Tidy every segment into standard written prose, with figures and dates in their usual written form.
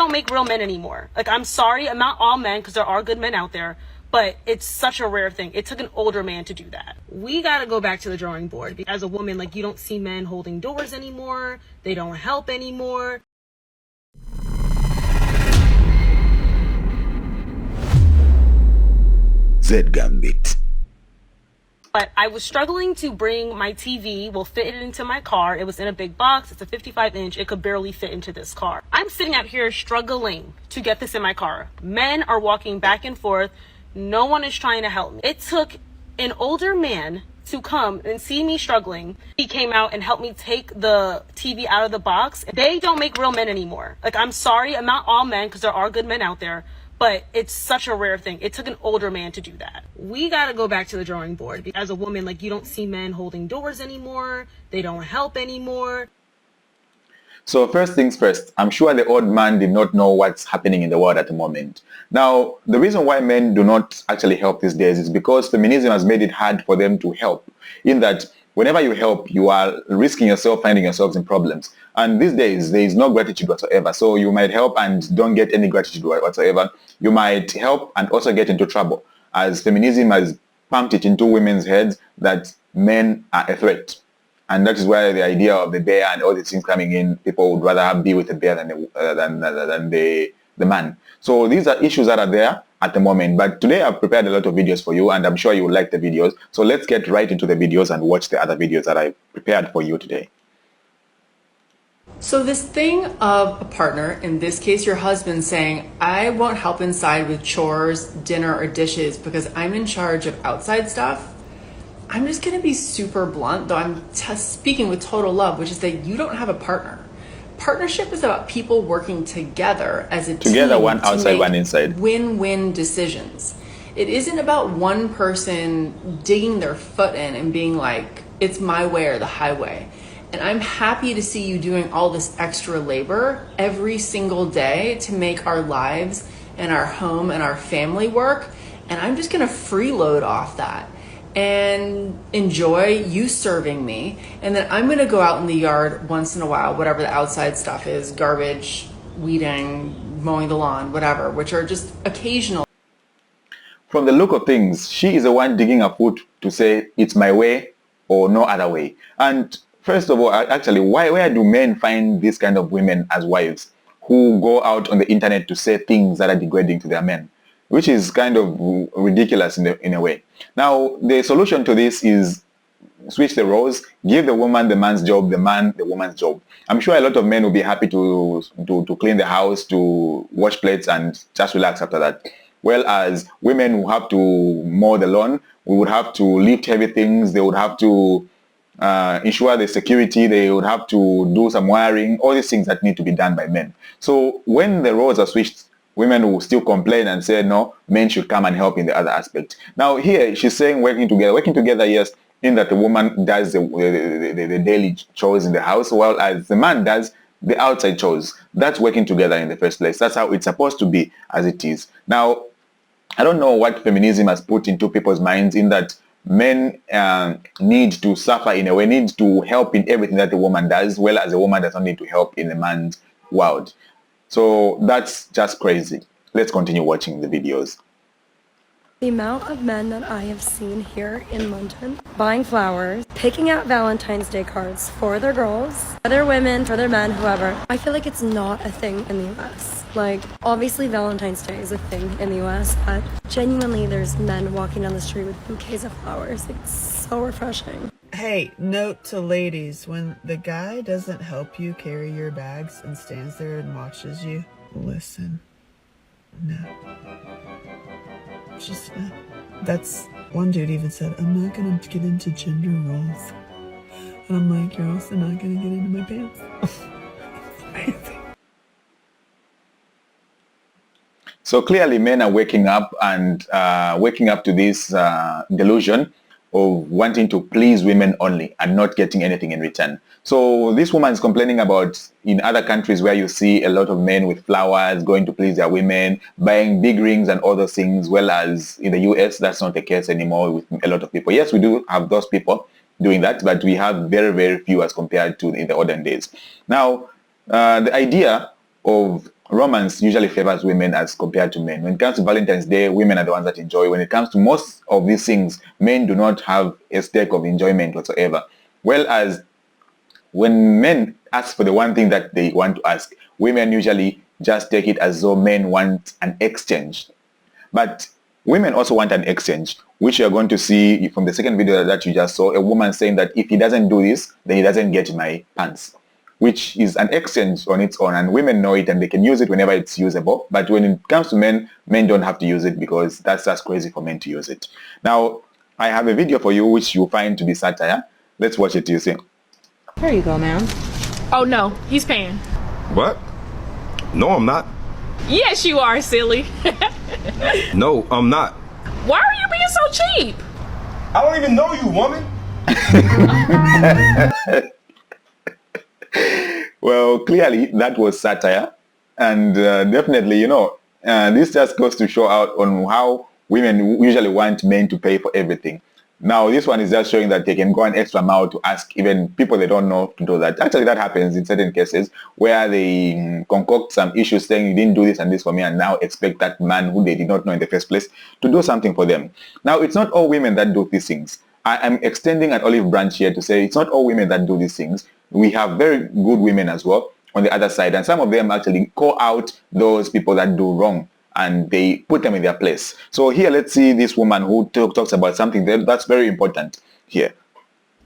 don't make real men anymore. Like, I'm sorry, I'm not all men, because there are good men out there, but it's such a rare thing. It took an older man to do that. We gotta go back to the drawing board. As a woman, like, you don't see men holding doors anymore. They don't help anymore. Z-Gambit. But I was struggling to bring my TV, fit it into my car. It was in a big box. It's a 55-inch. It could barely fit into this car. I'm sitting out here struggling to get this in my car. Men are walking back and forth. No one is trying to help me. It took an older man to come and see me struggling. He came out and helped me take the TV out of the box. They don't make real men anymore. Like, I'm sorry, I'm not all men, because there are good men out there, but it's such a rare thing. It took an older man to do that. We gotta go back to the drawing board. As a woman, like, you don't see men holding doors anymore. They don't help anymore. So first things first, I'm sure the old man did not know what's happening in the world at the moment. Now, the reason why men do not actually help these days is because feminism has made it hard for them to help. In that, whenever you help, you are risking yourself finding yourselves in problems. And these days, there is no gratitude whatsoever. So you might help and don't get any gratitude whatsoever. You might help and also get into trouble, as feminism has pumped it into women's heads that men are a threat. And that is why the idea of the bear and all these things coming in, people would rather be with the bear than the man. So these are issues that are there at the moment. But today I've prepared a lot of videos for you, and I'm sure you will like the videos. So let's get right into the videos and watch the other videos that I prepared for you today. So this thing of a partner, in this case your husband, saying, I won't help inside with chores, dinner, or dishes because I'm in charge of outside stuff. I'm just going to be super blunt, though I'm speaking with total love, which is that you don't have a partner. Partnership is about people working together as a team. Together, one outside, one inside. Win-win decisions. It isn't about one person digging their foot in and being like, it's my way or the highway. And I'm happy to see you doing all this extra labor every single day to make our lives and our home and our family work. And I'm just going to freeload off that and enjoy you serving me. And then I'm going to go out in the yard once in a while, whatever the outside stuff is, garbage, weeding, mowing the lawn, whatever, which are just occasional. From the look of things, she is the one digging her foot to say it's my way or no other way. And first of all, actually, where do men find this kind of women as wives who go out on the internet to say things that are degrading to their men? Which is kind of ridiculous in a way. Now, the solution to this is switch the roles, give the woman the man's job, the man the woman's job. I'm sure a lot of men will be happy to clean the house, to wash plates, and just relax after that. Whereas women will have to mow the lawn, we would have to lift heavy things, they would have to ensure the security, they would have to do some wiring, all these things that need to be done by men. So when the roles are switched, women will still complain and say, no, men should come and help in the other aspect. Now here, she's saying working together. Working together, yes, in that the woman does the daily chores in the house, while as the man does the outside chores. That's working together in the first place. That's how it's supposed to be, as it is. Now, I don't know what feminism has put into people's minds in that men need to suffer in a way, need to help in everything that the woman does, well as the woman does not need to help in the man's world. So that's just crazy. Let's continue watching the videos. The amount of men that I have seen here in London buying flowers, picking out Valentine's Day cards for their girls, for their women, for their men, whoever. I feel like it's not a thing in the US. Like, obviously Valentine's Day is a thing in the US, but genuinely there's men walking down the street with bouquets of flowers. It's so refreshing. Hey, note to ladies, when the guy doesn't help you carry your bags and stands there and watches you, listen. No. Just, that's, one dude even said, I'm not gonna get into gender roles. And I'm like, you're also not gonna get into my pants. So clearly men are waking up and waking up to this delusion of wanting to please women only and not getting anything in return. So this woman is complaining about in other countries where you see a lot of men with flowers going to please their women, buying big rings and all those things, well as in the US, that's not the case anymore with a lot of people. Yes, we do have those people doing that, but we have very, very few as compared to in the olden days. Now, the idea of romance usually favors women as compared to men. When it comes to Valentine's Day, women are the ones that enjoy. When it comes to most of these things, men do not have a stake of enjoyment whatsoever. Well, as when men ask for the one thing that they want to ask, women usually just take it as though men want an exchange. But women also want an exchange, which you're going to see from the second video that you just saw, a woman saying that if he doesn't do this, then he doesn't get my pants, which is an exchange on its own, and women know it and they can use it whenever it's usable. But when it comes to men, men don't have to use it because that's just crazy for men to use it. Now, I have a video for you which you find to be satire. Let's watch it, you see. Here you go, ma'am. Oh no, he's paying. What? No, I'm not. Yes, you are, silly. No, I'm not. Why are you being so cheap? I don't even know you, woman. Well, clearly that was satire, and definitely, this just goes to show out on how women usually want men to pay for everything. Now, this one is just showing that they can go an extra mile to ask even people they don't know to do that. Actually, that happens in certain cases where they concoct some issues saying you didn't do this and this for me, and now expect that man who they did not know in the first place to do something for them. Now, it's not all women that do these things. I am extending an olive branch here to say it's not all women that do these things. We have very good women as well on the other side, and some of them actually call out those people that do wrong and they put them in their place. So here, let's see this woman who talks about something that's very important here.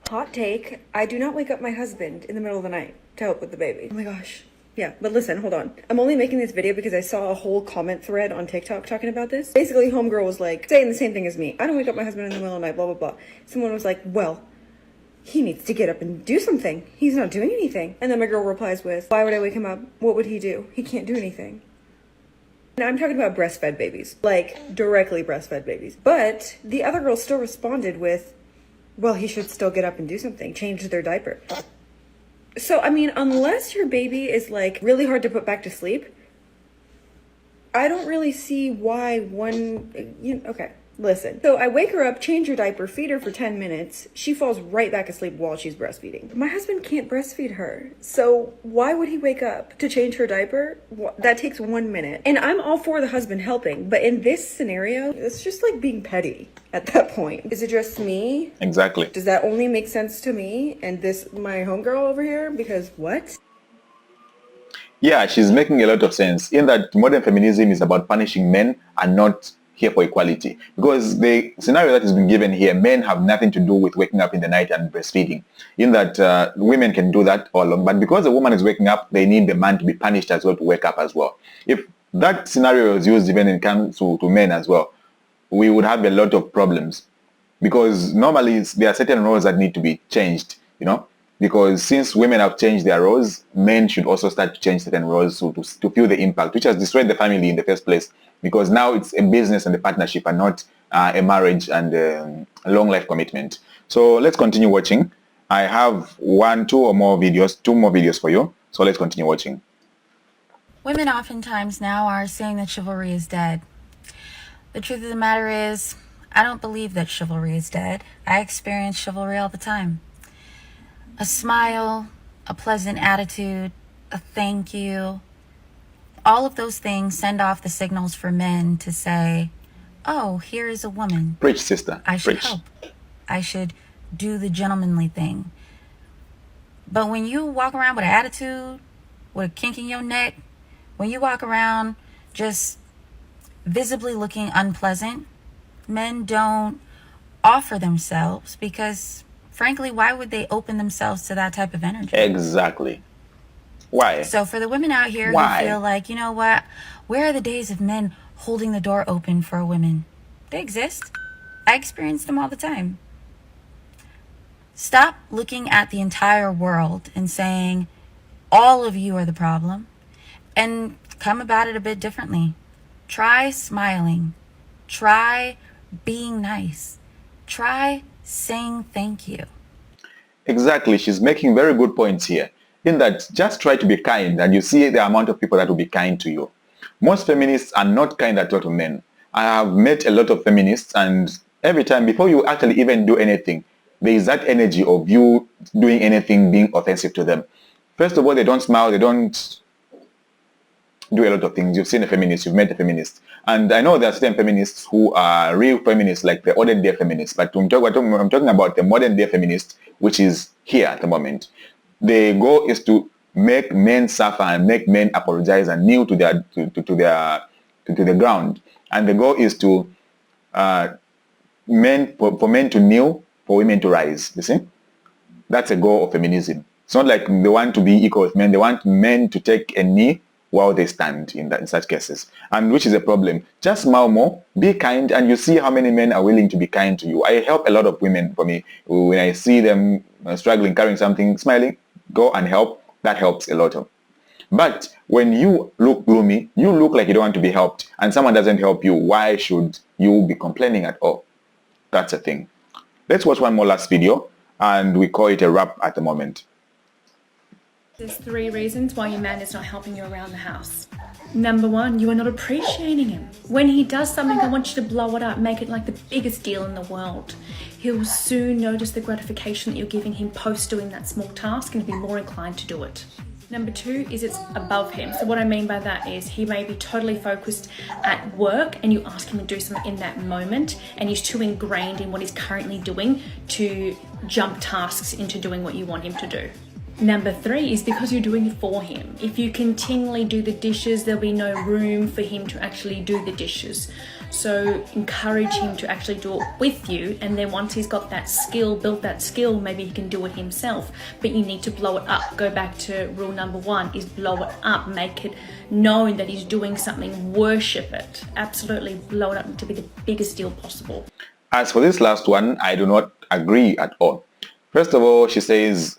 Hot take, I do not wake up my husband in the middle of the night to help with the baby. Oh my gosh. Yeah, but listen, hold on. I'm only making this video because I saw a whole comment thread on TikTok talking about this. Basically, homegirl was like, saying the same thing as me. I don't wake up my husband in the middle of the night, blah, blah, blah. Someone was like, well, he needs to get up and do something. He's not doing anything. And then my girl replies with, why would I wake him up? What would he do? He can't do anything. Now, I'm talking about breastfed babies, like directly breastfed babies. But the other girl still responded with, well, he should still get up and do something, change their diaper. So, I mean, unless your baby is like really hard to put back to sleep, I don't really see why okay. Listen, so I wake her up, change her diaper, feed her for 10 minutes. She falls right back asleep while she's breastfeeding. My husband can't breastfeed her. So why would he wake up to change her diaper? That takes 1 minute. And I'm all for the husband helping. But in this scenario, it's just like being petty at that point. Is it just me? Exactly. Does that only make sense to me and my homegirl over here? Because what? Yeah, she's making a lot of sense in that modern feminism is about punishing men and not here for equality, because the scenario that has been given here, men have nothing to do with waking up in the night and breastfeeding, in that women can do that all along, but because the woman is waking up, they need the man to be punished as well to wake up as well. If that scenario was used even when it comes to men as well, we would have a lot of problems, because normally there are certain roles that need to be changed, because since women have changed their roles, men should also start to change certain roles to feel the impact, which has destroyed the family in the first place, because now it's a business and a partnership and not a marriage and a long life commitment. So let's continue watching. I have two more videos for you. So let's continue watching. Women oftentimes now are saying that chivalry is dead. The truth of the matter is, I don't believe that chivalry is dead. I experience chivalry all the time. A smile, a pleasant attitude, a thank you. All of those things send off the signals for men to say, oh, here is a woman. Preach, sister. I should Preach. help. I should do the gentlemanly thing. But when you walk around with an attitude, with a kink in your neck, when you walk around just visibly looking unpleasant, men don't offer themselves because, frankly, why would they open themselves to that type of energy? Exactly. Why? So for the women out here Why? who feel like, you know what, where are the days of men holding the door open for a woman? They exist. I experience them all the time. Stop looking at the entire world and saying, all of you are the problem, and come about it a bit differently. Try smiling. Try being nice. Try saying thank you. Exactly. She's making very good points here. In that, just try to be kind and you see the amount of people that will be kind to you. Most feminists are not kind at all to men. I have met a lot of feminists, and every time, before you actually even do anything, there is that energy of you doing anything being offensive to them. First of all, they don't smile, they don't do a lot of things. You've seen a feminist, you've met a feminist. And I know there are certain feminists who are real feminists, like the modern day feminists. But I'm talking about the modern day feminist, which is here at the moment. The goal is to make men suffer and make men apologize and kneel to the ground. And the goal is to for men to kneel, for women to rise. You see? That's a goal of feminism. It's not like they want to be equal with men. They want men to take a knee while they stand in such cases. And which is a problem. Just more, be kind, and you see how many men are willing to be kind to you. I help a lot of women. For me, when I see them struggling, carrying something, smiling, go and help. That helps a lot. But when you look gloomy, you look like you don't want to be helped, and someone doesn't help you, why should you be complaining at all? That's a thing. Let's watch one more last video, and we call it a wrap at the moment. There's 3 reasons why your man is not helping you around the house. Number 1, you are not appreciating him. When he does something, I want you to blow it up, make it like the biggest deal in the world. He will soon notice the gratification that you're giving him post doing that small task and be more inclined to do it. Number 2 is it's above him. So what I mean by that is he may be totally focused at work and you ask him to do something in that moment and he's too ingrained in what he's currently doing to jump tasks into doing what you want him to do. Number 3 is because you're doing it for him. If you continually do the dishes, there'll be no room for him to actually do the dishes. So encourage him to actually do it with you, and then once he's got that skill, built that skill, maybe he can do it himself. But you need to blow it up. Go back to rule number 1 is blow it up. Make it known that he's doing something. Worship it. Absolutely blow it up to be the biggest deal possible. As for this last one, I do not agree at all. First of all, she says,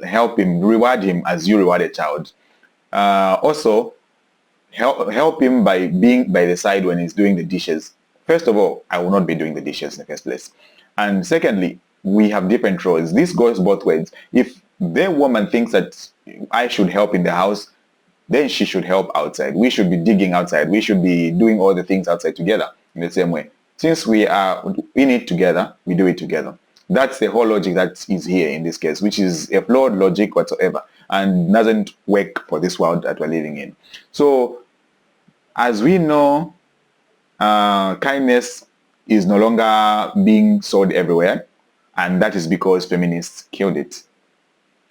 help him, reward him as you reward a child. Also, help him by being by the side when he's doing the dishes. First of all, I will not be doing the dishes in the first place. And secondly, we have different roles. This goes both ways. If the woman thinks that I should help in the house, then she should help outside. We should be digging outside. We should be doing all the things outside together in the same way. Since we are in it together, we do it together. That's the whole logic that is here in this case, which is a flawed logic whatsoever and doesn't work for this world that we're living in. So, as we know, kindness is no longer being sold everywhere, and that is because feminists killed it.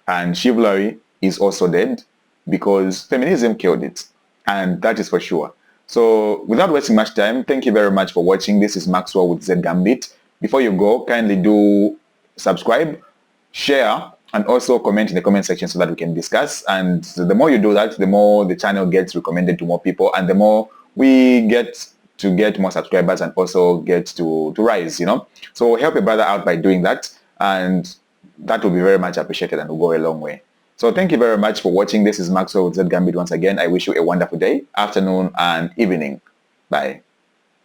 And chivalry is also dead because feminism killed it, and that is for sure. So, without wasting much time, thank you very much for watching. This is Maxwell with Z Gambit. Before you go, kindly do subscribe, share, and also comment in the comment section so that we can discuss. And the more you do that, the more the channel gets recommended to more people, and the more we get to get more subscribers and also get to rise, you know. So help a brother out by doing that, and that will be very much appreciated and will go a long way. So thank you very much for watching. This is Maxwell with Z Gambit once again. I wish you a wonderful day, afternoon, and evening. Bye.